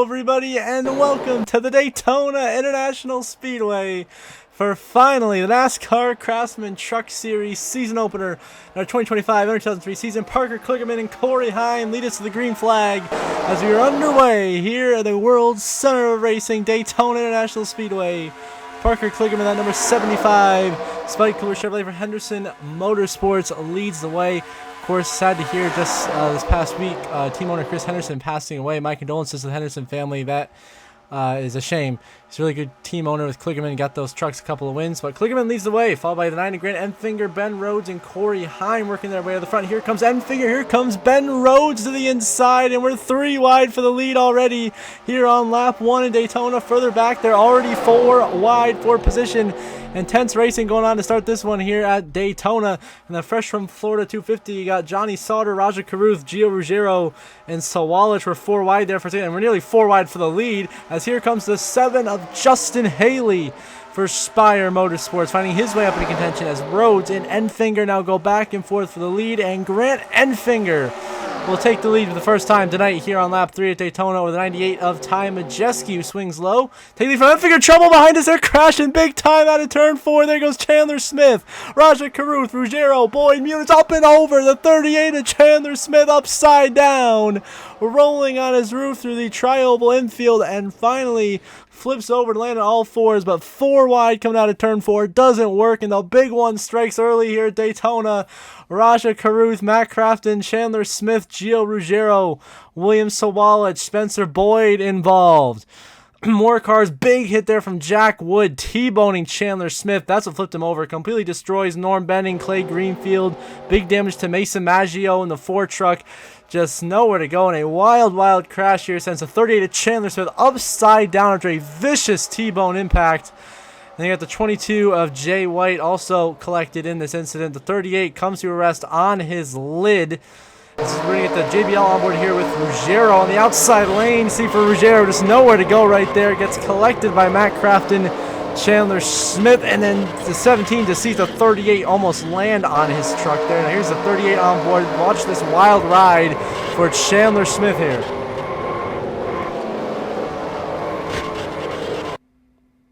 everybody, and welcome to the Daytona International Speedway for finally the NASCAR Craftsman Truck Series season opener in our 2025 NR2003 season. Parker Kligerman and Corey Heim lead us to the green flag as we are underway here at the world's center of racing, Daytona International Speedway. Parker Kligerman, that number 75, Spike Cooler Chevrolet for Henderson Motorsports, leads the way. Of course, sad to hear just this past week, team owner Chris Henderson passing away. My condolences to the Henderson family. That is a shame. He's a really good team owner with Kligerman. Got those trucks a couple of wins, but Kligerman leads the way, followed by the 9 Grant Enfinger, Ben Rhodes, and Corey Heim working their way to the front. Here comes Enfinger. Here comes Ben Rhodes to the inside, and we're 3 wide for the lead already here on lap 1 in Daytona. Further back, they're already 4 wide for position. Intense racing going on to start this one here at Daytona. And then fresh from Florida 250, you got Johnny Sauter, Raja Caruth, Gio Ruggiero, and Sawalich. We're 4 wide there for a second, and we're nearly 4 wide for the lead, as here comes the 7 of Justin Haley for Spire Motorsports, finding his way up into contention as Rhodes and Enfinger now go back and forth for the lead, and Grant Enfinger will take the lead for the first time tonight here on lap 3 at Daytona over the 98 of Ty Majeski, who swings low. Take the lead from Enfinger. Trouble behind us. They're crashing big time out of turn 4. There goes Chandler Smith. Raja Caruth, Ruggiero, Boyd, Muniz up and over. The 38 of Chandler Smith upside down, rolling on his roof through the tri-oval infield, and finally flips over to land on all 4s, but 4 wide coming out of turn 4. Doesn't work, and the big one strikes early here at Daytona. Raja Caruth, Matt Crafton, Chandler Smith, Gio Ruggiero, William Sawalich, Spencer Boyd involved. More cars, big hit there from Jack Wood, T-boning Chandler Smith. That's what flipped him over. Completely destroys Norm Benning, Clay Greenfield. Big damage to Mason Maggio in the 4 truck. Just nowhere to go, and a wild crash here sends a 38 of Chandler Smith upside down after a vicious T-bone impact. Then you got the 22 of Jay White also collected in this incident. The 38 comes to a rest on his lid. We're going to get the JBL on board here with Ruggiero on the outside lane. See for Ruggiero, just nowhere to go right there. Gets collected by Matt Crafton, Chandler Smith, and then the 17 to see the 38 almost land on his truck there. Now here's the 38 on board. Watch this wild ride for Chandler Smith here.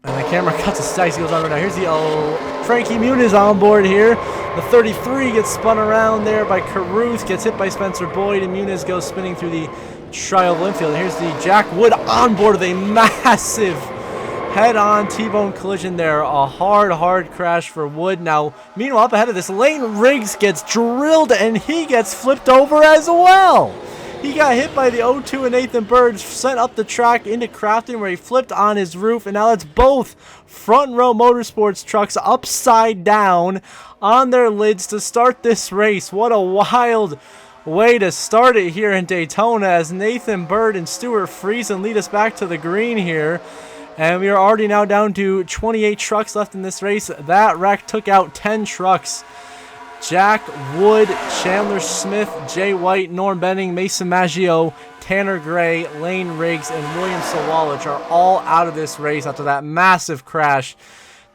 And the camera cuts a size, goes on right now. Here's the Frankie Muniz on board here. The 33 gets spun around there by Caruth, gets hit by Spencer Boyd, and Muniz goes spinning through the tri-oval infield. And here's the Jack Wood on board with a massive head-on T-bone collision there. A hard crash for Wood. Now, meanwhile, up ahead of this, Lane Riggs gets drilled, and he gets flipped over as well. He got hit by the 0-2 and Nathan Bird, sent up the track into Crafton, where he flipped on his roof, and now that's both Front Row Motorsports trucks upside down on their lids to start this race. What a wild way to start it here in Daytona, as Nathan Bird and Stuart Friesen lead us back to the green here. And we are already now down to 28 trucks left in this race. That wreck took out 10 trucks. Jack Wood, Chandler Smith, Jay White, Norm Benning, Mason Maggio, Tanner Gray, Lane Riggs, and William Sawalich are all out of this race after that massive crash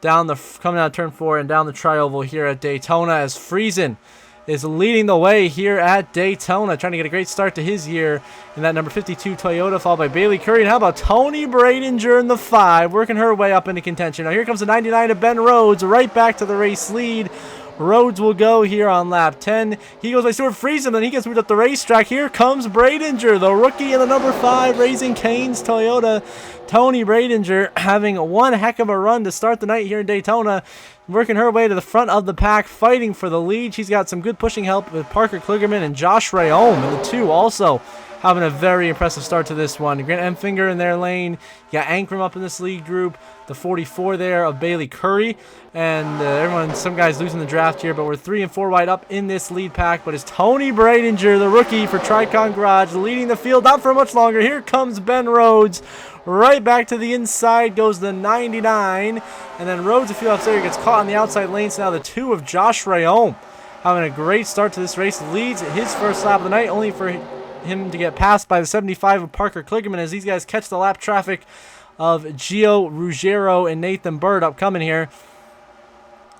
coming out of turn 4 and down the tri-oval here at Daytona, as Friesen is leading the way here at Daytona, trying to get a great start to his year in that number 52 Toyota, followed by Bailey Curry. And how about Tony Bradinger in the 5, working her way up into contention. Now here comes the 99 of Ben Rhodes, right back to the race lead. Rhodes will go here on lap 10. He goes by Stuart Friesen, then he gets moved up the racetrack. Here comes Bradinger, the rookie in the number 5, Raising Cane's Toyota. Tony Bradinger having one heck of a run to start the night here in Daytona, working her way to the front of the pack, fighting for the lead. She's got some good pushing help with Parker Kligerman and Josh Rayome, and the 2 also having a very impressive start to this one. Grant Enfinger in their lane. You got Ankrum up in this lead group. The 44 there of Bailey Curry. And some guys losing the draft here, but we're 3 and 4 wide up in this lead pack. But it's Tony Bradinger, the rookie for Tricon Garage, leading the field, not for much longer. Here comes Ben Rhodes. Right back to the inside goes the 99. And then Rhodes, a few laps later, gets caught on the outside lane. So now the 2 of Josh Rayome, having a great start to this race, leads his first lap of the night, only for him to get passed by the 75 of Parker Kligerman, as these guys catch the lap traffic of Gio Ruggiero and Nathan Bird upcoming here.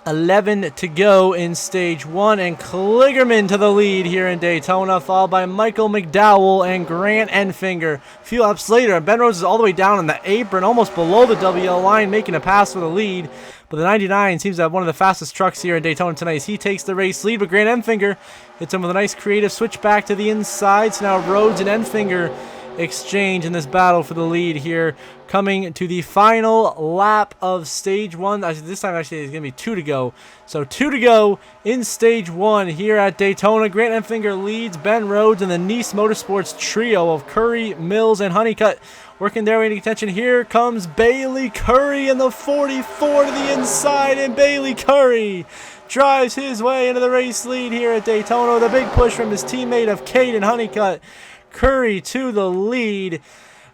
11 to go in stage 1, and Kligerman to the lead here in Daytona, followed by Michael McDowell and Grant Enfinger. A few laps later, and Ben Rhodes is all the way down on the apron, almost below the WL line, making a pass for the lead. But the 99 seems to have one of the fastest trucks here in Daytona tonight as he takes the race lead. But Grant Enfinger hits him with a nice creative switch back to the inside. So now Rhodes and Enfinger exchange in this battle for the lead here, coming to the final lap of stage 1. This time actually there's going to be 2 to go. So 2 to go in stage 1 here at Daytona. Grant Enfinger leads Ben Rhodes and the Nice Motorsports trio of Curry, Mills, and Honeycutt working their way into contention. Here comes Bailey Curry in the 44 to the inside, and Bailey Curry drives his way into the race lead here at Daytona with a big push from his teammate of Caden Honeycutt. Curry to the lead,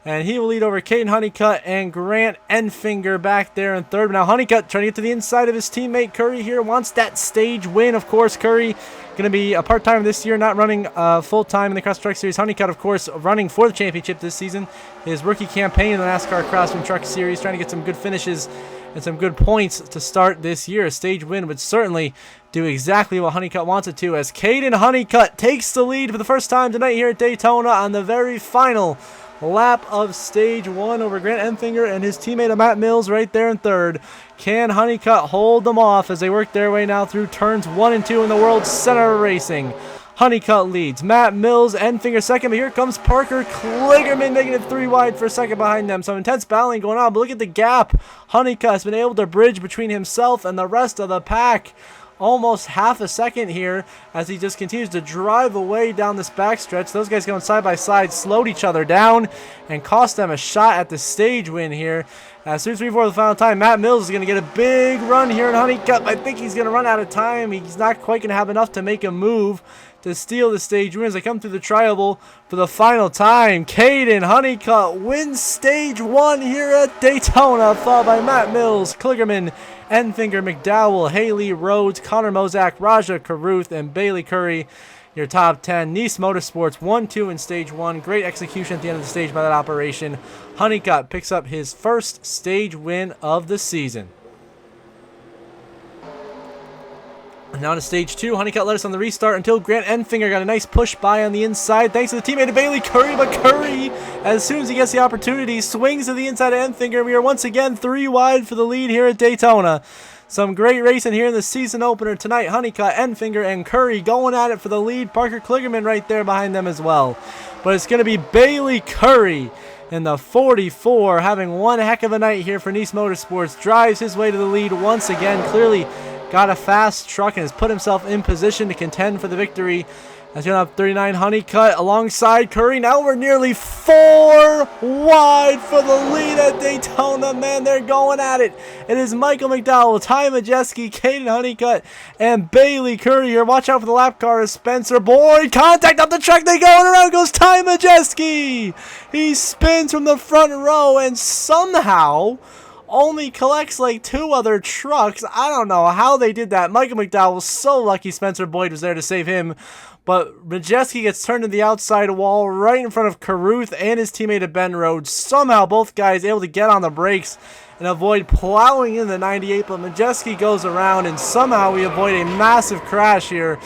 and he will lead over Caden Honeycutt and Grant Enfinger back there in third. But now Honeycutt trying to get to the inside of his teammate Curry here, wants that stage win. Of course, Curry going to be a part-time this year, not running full-time in the Cross Truck Series. Honeycutt, of course, running for the championship this season. His rookie campaign in the NASCAR Craftsman Truck Series, trying to get some good finishes and some good points to start this year. A stage win would certainly do exactly what Honeycutt wants it to, as Caden Honeycutt takes the lead for the first time tonight here at Daytona on the very final lap of stage 1 over Grant Enfinger and his teammate Matt Mills right there in third. Can Honeycutt hold them off as they work their way now through turns 1 and 2 in the World Center Racing? Honeycutt leads, Matt Mills, Enfinger second, but here comes Parker Kligerman making it 3 wide for a second behind them. Some intense battling going on, but look at the gap Honeycutt has been able to bridge between himself and the rest of the pack. Almost half a second here as he just continues to drive away down this backstretch. Those guys going side by side slowed each other down and cost them a shot at the stage win here. As soon as we for the final time, Matt Mills is going to get a big run here in Honeycutt. I think he's going to run out of time. He's not quite going to have enough to make a move to steal the stage win as they come through the tri-oval for the final time. Caden Honeycutt wins stage 1 here at Daytona, followed by Matt Mills, Kligerman, Enfinger, McDowell, Haley, Rhodes, Connor Mozak, Raja Caruth, and Bailey Curry. Your top 10. Nice Motorsports 1-2 in stage 1. Great execution at the end of the stage by that operation. Honeycutt picks up his first stage win of the season. Now to stage 2, Honeycutt led us on the restart until Grant Enfinger got a nice push by on the inside thanks to the teammate of Bailey Curry, but Curry, as soon as he gets the opportunity, swings to the inside of Enfinger. We are once again 3 wide for the lead here at Daytona. Some great racing here in the season opener tonight. Honeycutt, Enfinger, and Curry going at it for the lead. Parker Kligerman right there behind them as well. But it's going to be Bailey Curry in the 44, having one heck of a night here for Nice Motorsports. Drives his way to the lead once again. Clearly got a fast truck and has put himself in position to contend for the victory. As you have 39 Honeycutt alongside Curry. Now we're nearly 4 wide for the lead at Daytona. Man, they're going at it. It is Michael McDowell, Ty Majeski, Caden Honeycutt, and Bailey Curry here. Watch out for the lap car as Spencer Boyd. Contact up the track. They go, and around goes Ty Majeski. He spins from the front row and somehow only collects like 2 other trucks. I don't know how they did that. Michael McDowell was so lucky Spencer Boyd was there to save him. But Majeski gets turned to the outside wall right in front of Caruth and his teammate Ben Rhodes. Somehow both guys able to get on the brakes and avoid plowing in the 98. But Majeski goes around and somehow we avoid a massive crash here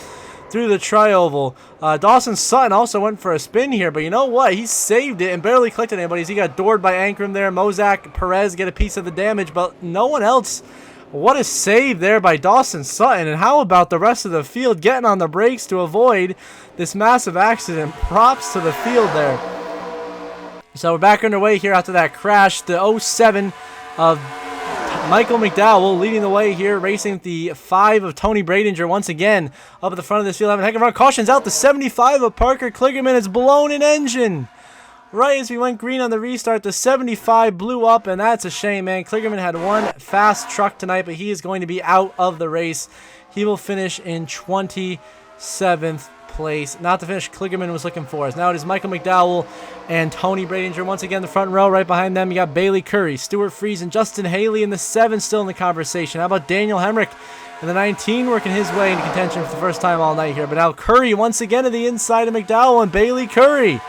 through the tri-oval. Dawson Sutton also went for a spin here, but you know what? He saved it and barely collected anybody. He got doored by Ankrum there. Mozak, Perez get a piece of the damage, but no one else. What a save there by Dawson Sutton. And how about the rest of the field getting on the brakes to avoid this massive accident? Props to the field there. So we're back underway here after that crash. The 07 of Michael McDowell leading the way here, racing the 5 of Tony Bradinger once again up at the front of this field. Having a heck of a run. Caution's out. The 75 of Parker Kligerman has blown an engine. Right as we went green on the restart, the 75 blew up, and that's a shame, man. Kligerman had one fast truck tonight, but he is going to be out of the race. He will finish in 27th place. Not the finish Kligerman was looking for. Now it is Michael McDowell and Tony Bradinger once again in the front row. Right behind them, you got Bailey Curry, Stuart Fries, and Justin Haley in the 7 still in the conversation. How about Daniel Hemrick in the 19 working his way into contention for the first time all night here. But now Curry once again to the inside of McDowell, and Bailey Curry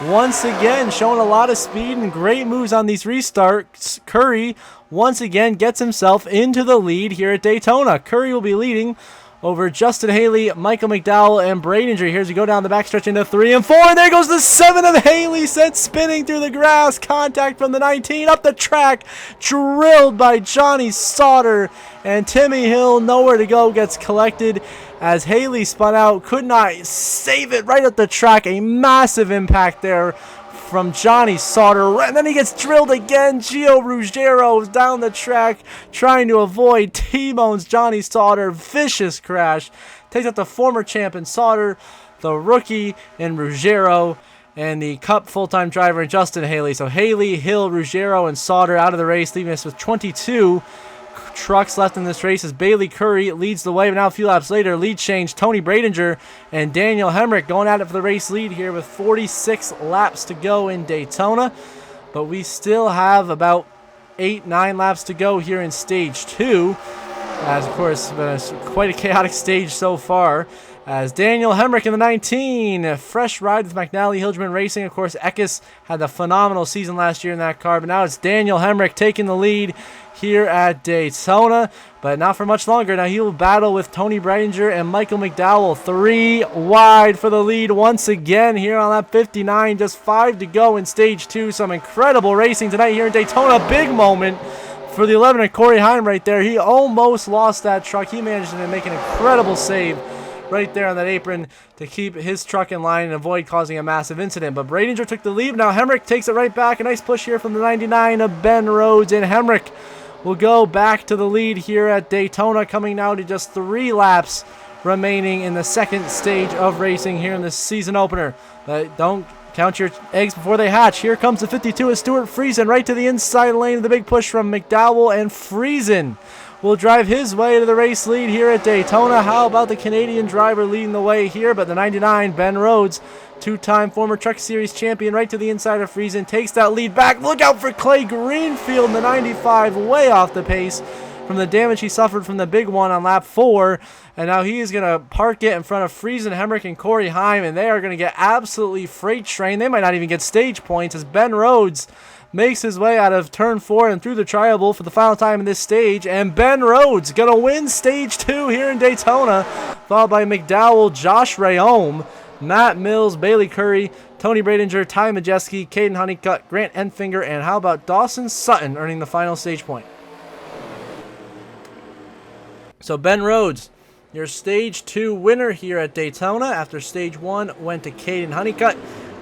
once again showing a lot of speed and great moves on these restarts. Curry once again gets himself into the lead here at Daytona. Curry will be leading over Justin Haley, Michael McDowell, and Bradinger. Here's we go down the backstretch into 3 and 4. And there goes the 7 of Haley, sent spinning through the grass. Contact from the 19 up the track, drilled by Johnny Sauter. And Timmy Hill, nowhere to go, gets collected as Haley spun out. Could not save it right at the track. A massive impact there from Johnny Sauter, and then he gets drilled again. Gio Ruggiero is down the track trying to avoid T-bones Johnny Sauter. Vicious crash. Takes out the former champion Sauter, the rookie in Ruggiero, and the Cup full-time driver Justin Haley. So Haley, Hill, Ruggiero, and Sauter out of the race, leaving us with 22 trucks left in this race as Bailey Curry leads the way. But now a few laps later, lead change. Tony Bradinger and Daniel Hemrick going at it for the race lead here with 46 laps to go in Daytona. But we still have about 8-9 laps to go here in stage 2. As, of course, it's been quite a chaotic stage so far. As Daniel Hemrick in the 19, fresh ride with McNally Hildman Racing. Of course, Eckes had a phenomenal season last year in that car, but now it's Daniel Hemrick taking the lead here at Daytona, but not for much longer. Now he will battle with Tony Bradinger and Michael McDowell, 3 wide for the lead once again here on lap 59. Just 5 to go in stage 2. Some incredible racing tonight here in Daytona. Big moment for the 11 of Corey Heim right there. He almost lost that truck. He managed to make an incredible save right there on that apron to keep his truck in line and avoid causing a massive incident. But Bradinger took the lead. Now Hemrick takes it right back. A nice push here from the 99 of Ben Rhodes, and Hemrick will go back to the lead here at Daytona, coming now to just 3 laps remaining in the second stage of racing here in the season opener. But don't count your eggs before they hatch. Here comes the 52 of Stuart Friesen right to the inside lane. The big push from McDowell, and Friesen will drive his way to the race lead here at Daytona. How about the Canadian driver leading the way here? But the 99, Ben Rhodes, 2-time former Truck Series champion, right to the inside of Friesen, takes that lead back. Look out for Clay Greenfield in the 95, way off the pace from the damage he suffered from the big one on lap 4. And now he is going to park it in front of Friesen, Hemrick, and Corey Heim, and they are going to get absolutely freight trained. They might not even get stage points as Ben Rhodes makes his way out of turn 4 and through the tri-oval for the final time in this stage. And Ben Rhodes going to win stage 2 here in Daytona, followed by McDowell, Josh Rayome, Matt Mills, Bailey Curry, Tony Bradinger, Ty Majeski, Caden Honeycutt, Grant Enfinger, and how about Dawson Sutton earning the final stage point. So Ben Rhodes, your stage 2 winner here at Daytona. After stage 1 went to Caden Honeycutt.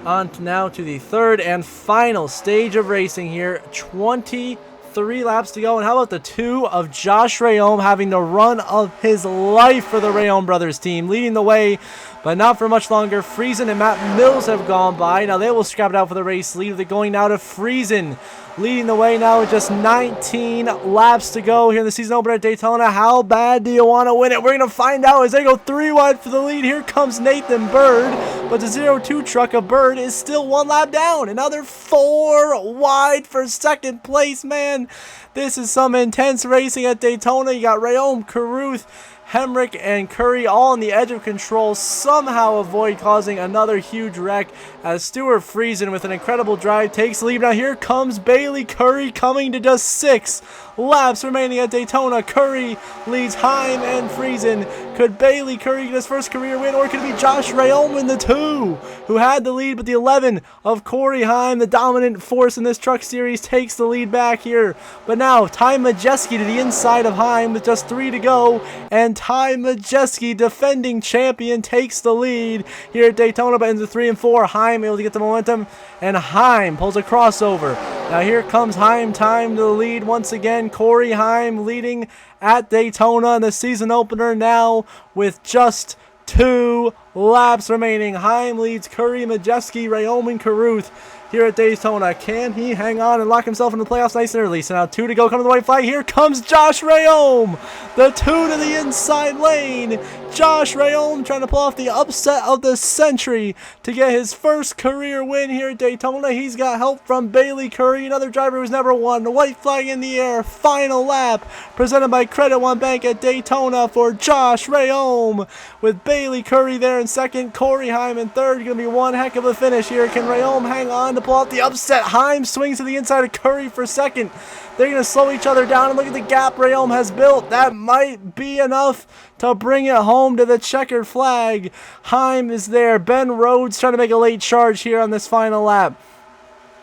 On to now to the third and final stage of racing here. 23 laps to go. And how about the 2 of Josh Rayome having the run of his life for the Rayome brothers team, leading the way, but not for much longer. Friesen and Matt Mills have gone by. Now they will scrap it out for the race lead. They're going now to Friesen, leading the way now with just 19 laps to go here in the season opener at Daytona. How bad do you want to win it? We're going to find out as they go 3 wide for the lead. Here comes Nathan Bird, but the 02 truck of Bird is still 1 lap down. Another 4 wide for second place, man. This is some intense racing at Daytona. You got Rayome, Carruth, Hemrick, and Curry all on the edge of control, somehow avoid causing another huge wreck as Stuart Friesen with an incredible drive takes the lead. Now here comes Bailey Curry coming to just 6 laps remaining at Daytona. Curry leads Heim and Friesen. Could Bailey Curry get his first career win, or could it be Josh Rayome in the 2 who had the lead, but the 11 of Corey Heim, the dominant force in this truck series, takes the lead back here. But now Ty Majeski to the inside of Heim with just 3 to go, and Ty Majeski, defending champion, takes the lead here at Daytona, but into 3 and 4. Heim able to get the momentum, and Heim pulls a crossover. Now here comes Heim time to the lead once again. Corey Heim leading at Daytona in the season opener now with just 2 laps remaining. Heim leads Curry, Majeski, Rayome, and Carruth here at Daytona. Can he hang on and lock himself in the playoffs nice and early? So now 2 to go, coming to the white flag. Here comes Josh Rayome. The 2 to the inside lane. Josh Rayom trying to pull off the upset of the century to get his first career win here at Daytona. He's got help from Bailey Curry, another driver who's never won. The white flag in the air, final lap, presented by Credit One Bank at Daytona for Josh Rayom. With Bailey Curry there in second, Corey Heim in third. Going to be one heck of a finish here. Can Rayom hang on to pull out the upset? Heim swings to the inside of Curry for second. They're going to slow each other down, and look at the gap Rayom has built. That might be enough to bring it home to the checkered flag. Heim is there. Ben Rhodes trying to make a late charge here on this final lap.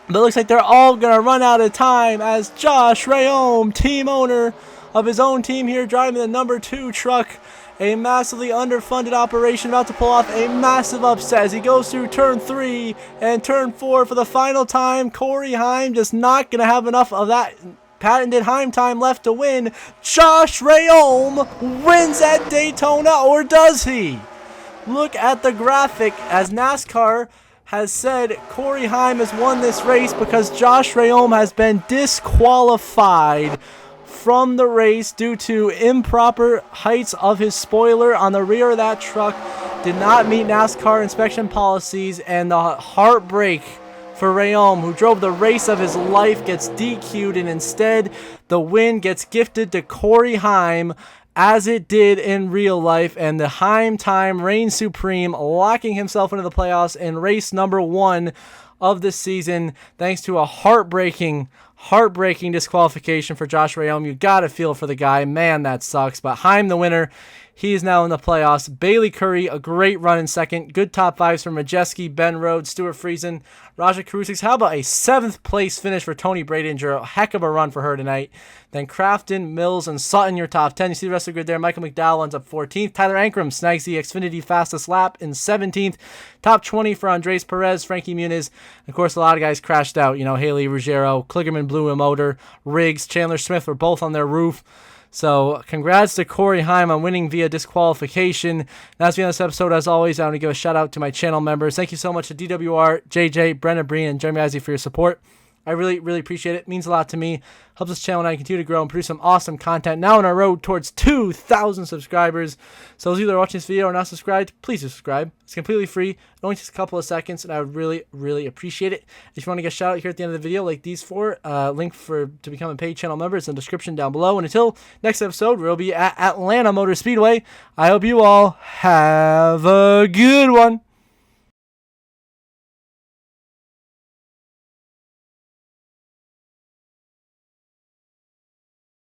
But it looks like they're all going to run out of time as Josh Rayom, team owner of his own team here, driving the number 2 truck. A massively underfunded operation, about to pull off a massive upset as he goes through turn 3 and turn 4 for the final time. Corey Heim just not going to have enough of that patented Heim time left to win. Josh Rayom wins at Daytona, or does he? Look at the graphic as NASCAR has said Corey Heim has won this race because Josh Rayom has been disqualified from the race due to improper heights of his spoiler on the rear of that truck. Did not meet NASCAR inspection policies, and the heartbreak for Rayom, who drove the race of his life, gets DQ'd, and instead the win gets gifted to Corey Heim, as it did in real life, and the Heim time reigns supreme, locking himself into the playoffs in race number 1 of the season, thanks to a heartbreaking disqualification for Josh Rayom. You gotta feel for the guy. Man, that sucks. But Heim, the winner, he is now in the playoffs. Bailey Curry, a great run in second. Good top 5s from Majeski, Ben Rhodes, Stuart Friesen, Raja Krusix. How about a 7th place finish for Tony Bradinger? A heck of a run for her tonight. Then Crafton, Mills, and Sutton, your top 10. You see the rest of the grid there. Michael McDowell ends up 14th. Tyler Ankrum snags the Xfinity fastest lap in 17th. Top 20 for Andres Perez, Frankie Muniz. Of course, a lot of guys crashed out. You know, Haley Ruggiero, Kligerman blew a motor. Riggs, Chandler Smith were both on their roof. So, congrats to Corey Heim on winning via disqualification. That's the end of this episode. As always, I want to give a shout out to my channel members. Thank you so much to DWR, JJ, Brenna Breen, and Jeremy Izzy for your support. I really, really appreciate it. It means a lot to me. Helps this channel and I continue to grow and produce some awesome content. Now on our road towards 2,000 subscribers. So those of you that are watching this video or not subscribed, please subscribe. It's completely free. It only takes a couple of seconds, and I would really, really appreciate it. If you want to get a shout out here at the end of the video, like these 4, link to become a paid channel member is in the description down below. And until next episode, we'll be at Atlanta Motor Speedway. I hope you all have a good one.